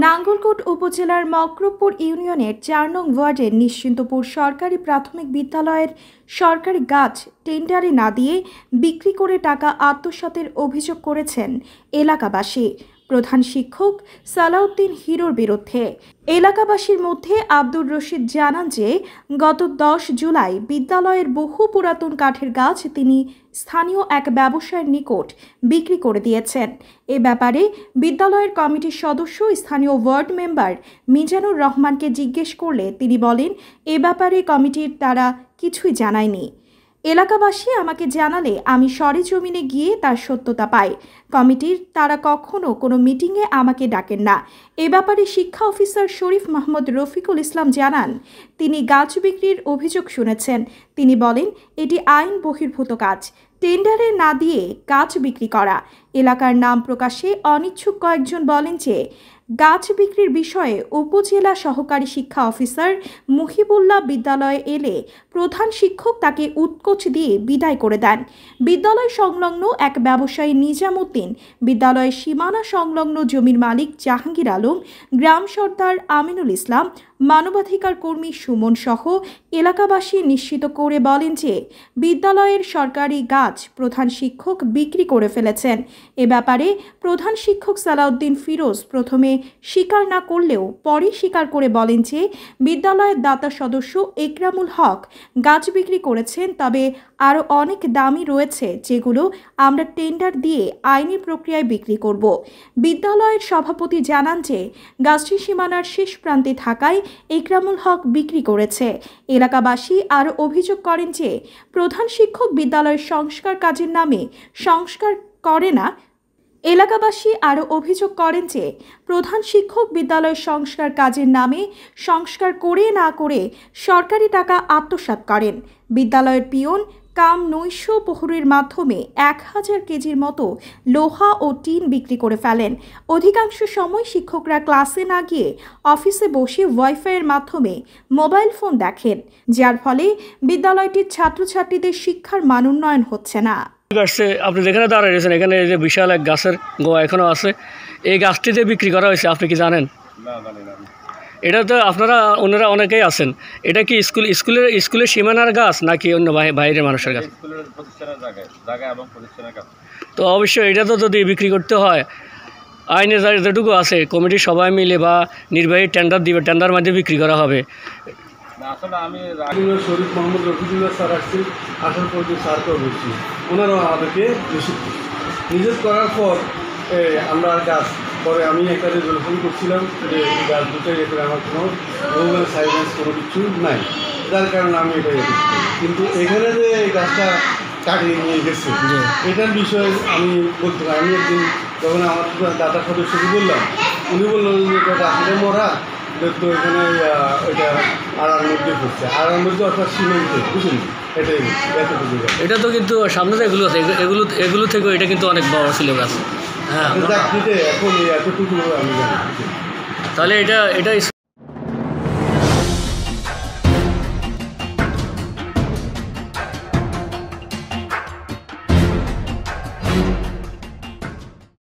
নাঙ্গলকোট উপজেলার মকরবপুর ইউনিয়নের ৪ নং ওয়ার্ডের নিশ্চিন্তপুর সরকারি প্রাথমিক বিদ্যালয়ের সরকারি গাছ টেন্ডারে না দিয়ে বিক্রি করে টাকা আত্মসাতের অভিযোগ করেছেন এলাকাবাসী। প্রধান শিক্ষক সালাউদ্দিন হিরোর বিরুদ্ধে এলাকাবাসীর মধ্যে আব্দুর রশিদ জানান যে গত ১০ জুলাই বিদ্যালয়ের বহু পুরাতন কাঠের গাছ তিনি স্থানীয় এক ব্যবসায়ীর নিকট বিক্রি করে দিয়েছেন। এ ব্যাপারে বিদ্যালয়ের কমিটির সদস্য স্থানীয় ওয়ার্ড মেম্বার মিজানুর রহমানকে জিজ্ঞেস করলে তিনি বলেন, এ ব্যাপারে কমিটির তারা কিছুই জানায়নি। এলাকাবাসী আমাকে জানালে আমি সরেজমিনে গিয়ে তার সত্যতা পাই। কমিটির তারা কখনো কোনো মিটিংয়ে আমাকে ডাকেন না। এ ব্যাপারে শিক্ষা অফিসার শরীফ মাহমুদ রফিকুল ইসলাম জানান, তিনি গাছ বিক্রির অভিযোগ শুনেছেন। তিনি বলেন, এটি আইন বহির্ভূত কাজ, টেন্ডারে না দিয়ে গাছ বিক্রি করা। এলাকার নাম প্রকাশে অনিচ্ছুক কয়েকজন বলেন যে গাছ বিক্রির বিষয়ে উপজেলা সহকারী শিক্ষা অফিসার মুহিবুল্লাহ বিদ্যালয়ে এলে প্রধান শিক্ষক তাকে উৎকোচ দিয়ে বিদায় করে দেন। বিদ্যালয় সংলগ্ন এক ব্যবসায়ী নিজামুদ্দিন, বিদ্যালয়ের সীমানা সংলগ্ন জমির মালিক জাহাঙ্গীর আলম, গ্রাম সর্দার আমিনুল ইসলাম, মানবাধিকার কর্মী সুমন সহ এলাকাবাসী নিশ্চিত করে বলেন যে বিদ্যালয়ের সরকারি গাছ প্রধান শিক্ষক বিক্রি করে ফেলেছেন। এ ব্যাপারে প্রধান শিক্ষক সালাউদ্দিন ফিরোজ প্রথমে স্বীকার না করলেও পরে স্বীকার করে বলেন যে বিদ্যালয়ের দাতা সদস্য একরামুল হক গাছ বিক্রি করেছেন, তবে আরও অনেক দামই রয়েছে যেগুলো আমরা টেন্ডার দিয়ে আইনি প্রক্রিয়ায় বিক্রি করব। বিদ্যালয়ের সভাপতি জানান যে গাছটি সীমানার শেষ প্রান্তে থাকায় একরামুল হক বিক্রি করেছে। এলাকাবাসী আরও অভিযোগ করেন যে প্রধান শিক্ষক বিদ্যালয়ের সংস্কার কাজের নামে সংস্কার করে না। এলাকাবাসী আরও অভিযোগ করেন যে প্রধান শিক্ষক বিদ্যালয়ের সংস্কার কাজের নামে সংস্কার করে না করে সরকারি টাকা আত্মসাৎ করেন। বিদ্যালয়ের পিয়ন কাম নৈশ প্রহরীর মাধ্যমে ১,০০০ কেজির মতো লোহা ও টিন বিক্রি করে ফেলেন। অধিকাংশ সময় শিক্ষকরা ক্লাসে না গিয়ে অফিসে বসে ওয়াইফাইয়ের মাধ্যমে মোবাইল ফোন দেখেন, যার ফলে বিদ্যালয়টির ছাত্রছাত্রীদের শিক্ষার মান উন্নয়ন হচ্ছে না। আপনি যেখানে দাঁড়িয়েছেন এখানে যে বিশাল এক গাছের গোয়া এখনো আছে, এই গাছটি যে বিক্রি করা হয়েছে আপনি কি জানেন? এটা তো আপনারা অন্যরা অনেকেই আছেন, এটা কি স্কুলের সীমানার গাছ নাকি অন্য বাইরের মানুষের গাছ? তো অবশ্যই এটা তো যদি বিক্রি করতে হয় আইনে যেটুকু আছে কমিটির সবাই মিলে বা নির্বাহী টেন্ডার দিবে, টেন্ডার মাধ্যমে বিক্রি করা হবে। আসলে আমি শরীফ মোহাম্মদ রফিকুল্লাহ স্যার আসছি, আসার পর যে স্যারকেও বলছি, ওনারাও আমাদেরকে নিষেধ করার পর আমরা গাছ পরে আমি একটা রেজলিউশন করছিলাম যে গাছ দুটোই রেখে আমার কোনো রোগের সাইলেন্স কোনো কিছু নাই, যার কারণে আমি এটা রেখেছি। কিন্তু এখানে যে এই গাছটা কাটিয়ে নিয়ে গেছে এটার বিষয়ে আমি বলতে পারি। আমি একদিন যখন আমার দাদা সদস্যকে বললাম, উনি বললেন যে এটা গাছটা মরা, তো এখানে ওইটা আড়ার মধ্যে পড়ছে, আড়ার মধ্যে অর্থাৎ সিমেন্টে, বুঝলেন? এটাই এতটুকু। এটা তো কিন্তু সামনে যে এগুলো আছে এগুলো থেকে এটা কিন্তু অনেক বড় ছিল গাছ। হ্যাঁ, এখন এতটুকু আমি জানি। তাহলে এটা